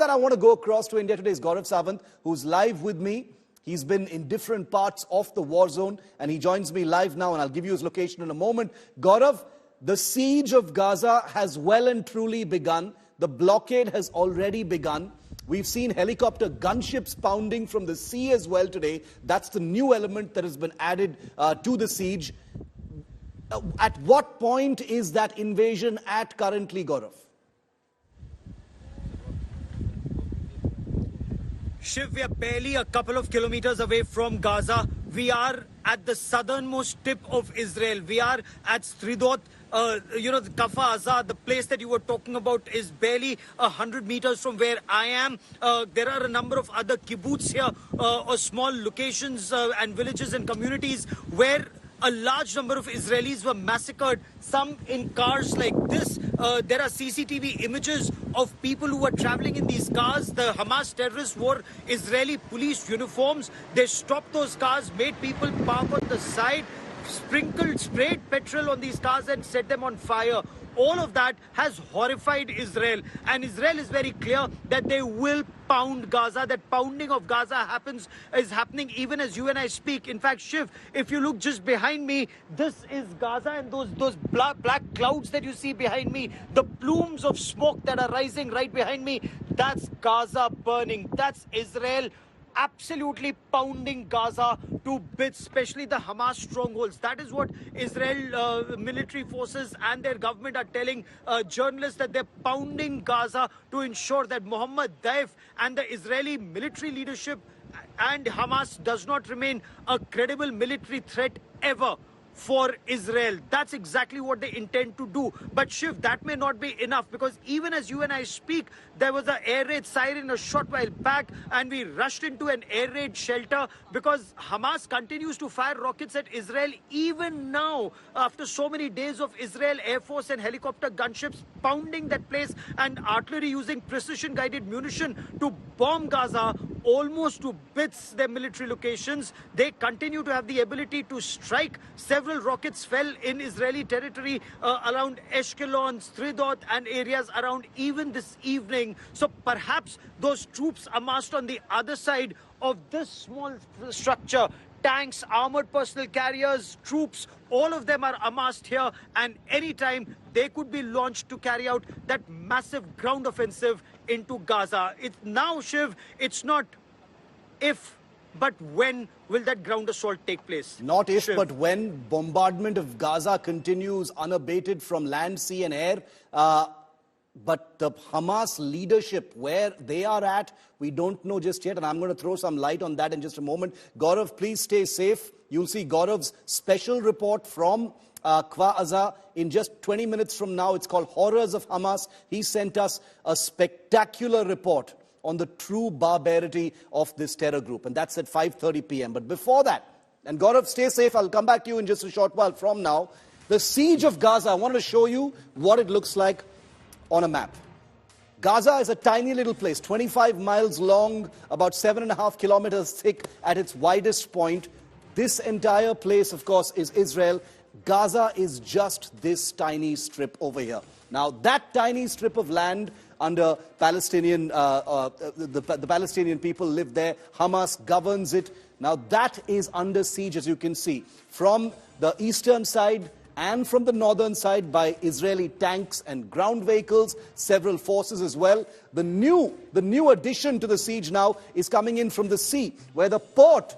that, I want to go across to India today is Gaurav Sawant, who's live with me. He's been in different parts of the war zone, and he joins me live now, and I'll give you his location in a moment. Gaurav, the siege of Gaza has well and truly begun. The blockade has already begun. We've seen helicopter gunships pounding from the sea as well today. That's the new element that has been added to the siege. At what point is that invasion at currently, Gaurav? Shiv, we are barely a couple of kilometers away from Gaza. We are at the southernmost tip of Israel. We are at Sridot. The Kafar Azad, the place that you were talking about, is barely 100 meters from where I am. There are a number of other kibbutz here, or small locations and villages and communities where a large number of Israelis were massacred, some in cars like this. There are CCTV images of people who were traveling in these cars. The Hamas terrorists wore Israeli police uniforms. They stopped those cars, made people park on the side, sprayed petrol on these cars and set them on fire. All of that has horrified Israel, and Israel is very clear that they will pound Gaza. That pounding of Gaza is happening even as you and I speak. In fact, Shiv, if you look just behind me, this is Gaza, and those black clouds that you see behind me, the plumes of smoke that are rising right behind me, that's Gaza burning. That's Israel absolutely pounding Gaza to bits, especially the Hamas strongholds. That is what Israel military forces and their government are telling journalists, that they're pounding Gaza to ensure that Mohammed Daif and the Israeli military leadership and Hamas does not remain a credible military threat ever for Israel. That's exactly what they intend to do. But Shiv, that may not be enough, because even as you and I speak, there was an air raid siren a short while back, and we rushed into an air raid shelter because Hamas continues to fire rockets at Israel even now, after so many days of Israel Air Force and helicopter gunships pounding that place and artillery using precision-guided munition to bomb Gaza almost to bits, their military locations. They continue to have the ability to strike. Several rockets fell in Israeli territory around Ashkelon, Sridot, and areas around even this evening. So perhaps those troops amassed on the other side of this small structure, tanks, armored personnel carriers, troops, all of them are amassed here, and anytime they could be launched to carry out that massive ground offensive into Gaza. It's now, Shiv, it's not if, but when will that ground assault take place? Not if, Shiv, but when. Bombardment of Gaza continues unabated from land, sea and air. But the Hamas leadership, where they are at, we don't know just yet. And I'm going to throw some light on that in just a moment. Gaurav, please stay safe. You'll see Gaurav's special report from Kfar Aza in just 20 minutes from now. It's called Horrors of Hamas. He sent us a spectacular report on the true barbarity of this terror group. And that's at 5:30 p.m. But before that, and Gaurav, stay safe. I'll come back to you in just a short while from now. The siege of Gaza, I wanted to show you what it looks like on a map. Gaza is a tiny little place, 25 miles long, about 7.5 kilometers thick at its widest point. This entire place, of course, is Israel. Gaza is just this tiny strip over here. Now, that tiny strip of land under Palestinian, the Palestinian people live there. Hamas governs it. Now, that is under siege, as you can see, from the eastern side and from the northern side by Israeli tanks and ground vehicles, several forces as well. The new addition to the siege now is coming in from the sea, where the port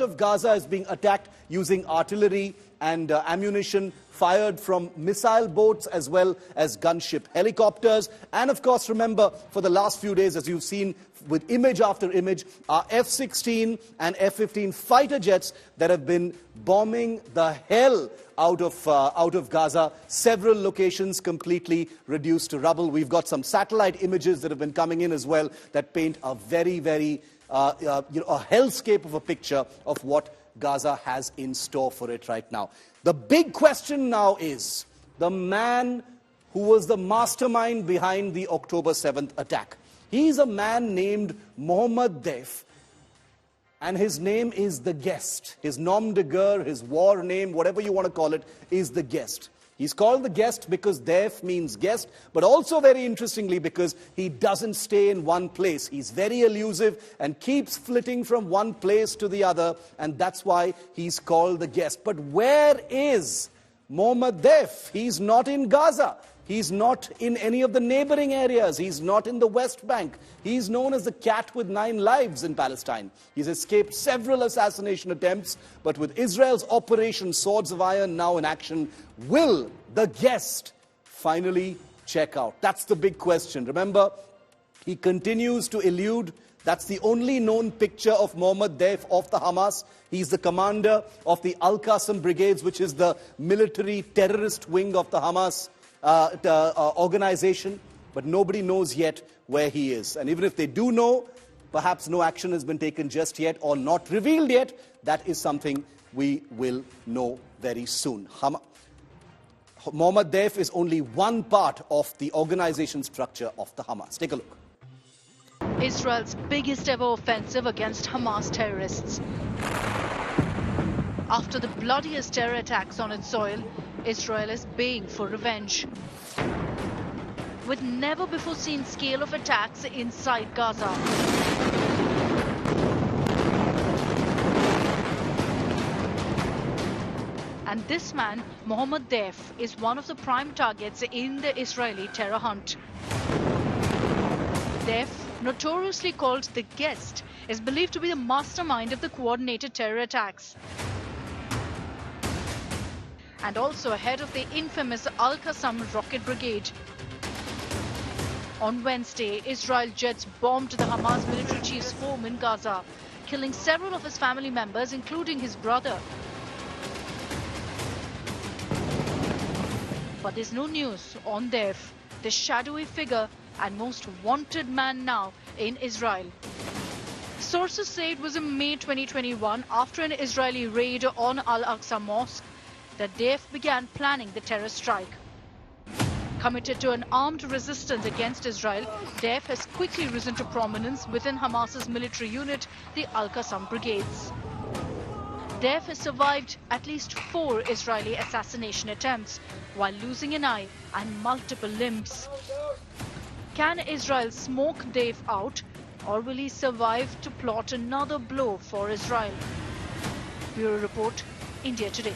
of Gaza is being attacked using artillery and ammunition fired from missile boats as well as gunship helicopters. And of course, remember, for the last few days, as you've seen with image after image, are F-16 and F-15 fighter jets that have been bombing the hell out of Gaza. Several locations completely reduced to rubble. We've got some satellite images that have been coming in as well that paint a very, very a hellscape of a picture of what Gaza has in store for it right now. The big question now is the man who was the mastermind behind the October 7th attack. He's a man named Mohammed Daif, and his name is The Guest. His nom de guerre, his war name, whatever you want to call it, is The Guest. He's called the guest because Deif means guest, but also very interestingly because he doesn't stay in one place. He's very elusive and keeps flitting from one place to the other, and that's why he's called the guest. But where is Mohammad Deif? He's not in Gaza. He's not in any of the neighboring areas. He's not in the West Bank. He's known as the cat with 9 lives in Palestine. He's escaped several assassination attempts, but with Israel's Operation Swords of Iron now in action, will the guest finally check out? That's the big question. Remember, he continues to elude. That's the only known picture of Mohammad Deif of the Hamas. He's the commander of the Al-Qassam Brigades, which is the military terrorist wing of the Hamas organization, but nobody knows yet where he is. And even if they do know, perhaps no action has been taken just yet or not revealed yet. That is something we will know very soon. Mohammad Deif is only one part of the organization structure of the Hamas. Take a look. Israel's biggest ever offensive against Hamas terrorists. After the bloodiest terror attacks on its soil, Israel is baying for revenge. With never before seen scale of attacks inside Gaza. And this man, Mohammad Deif, is one of the prime targets in the Israeli terror hunt. Deif, notoriously called the guest, is believed to be the mastermind of the coordinated terror attacks. And also ahead of the infamous Al-Qassam rocket brigade. On Wednesday, Israel jets bombed the Hamas military chief's home in Gaza, killing several of his family members, including his brother. But there's no news on Deif, the shadowy figure and most wanted man now in Israel. Sources say it was in May 2021, after an Israeli raid on Al-Aqsa Mosque, that Deif began planning the terror strike. Committed to an armed resistance against Israel, Deif has quickly risen to prominence within Hamas's military unit, the Al-Qassam Brigades. Deif has survived at least 4 Israeli assassination attempts, while losing an eye and multiple limbs. Can Israel smoke Deif out, or will he survive to plot another blow for Israel? Bureau Report, India Today.